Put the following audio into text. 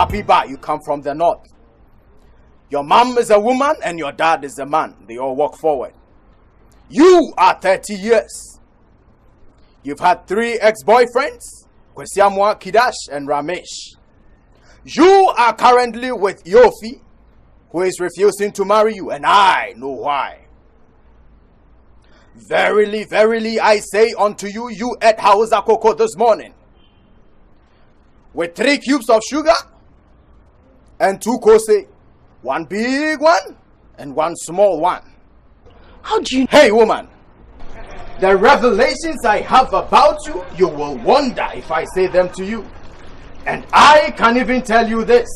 Abbiba, you come from the north. Your mom is a woman and your dad is a man. They all walk forward. You are 30 years. You've had 3 ex-boyfriends, Kwesiamwa, Kidash, and Ramesh. You are currently with Yofi, who is refusing to marry you, and I know why. Verily, verily, I say unto you, you ate Hausa cocoa this morning with 3 cubes of sugar and 2 kose, 1 big one and 1 small one. How do you... Hey woman, the revelations I have about you, you will wonder if I say them to you. And I can even tell you this.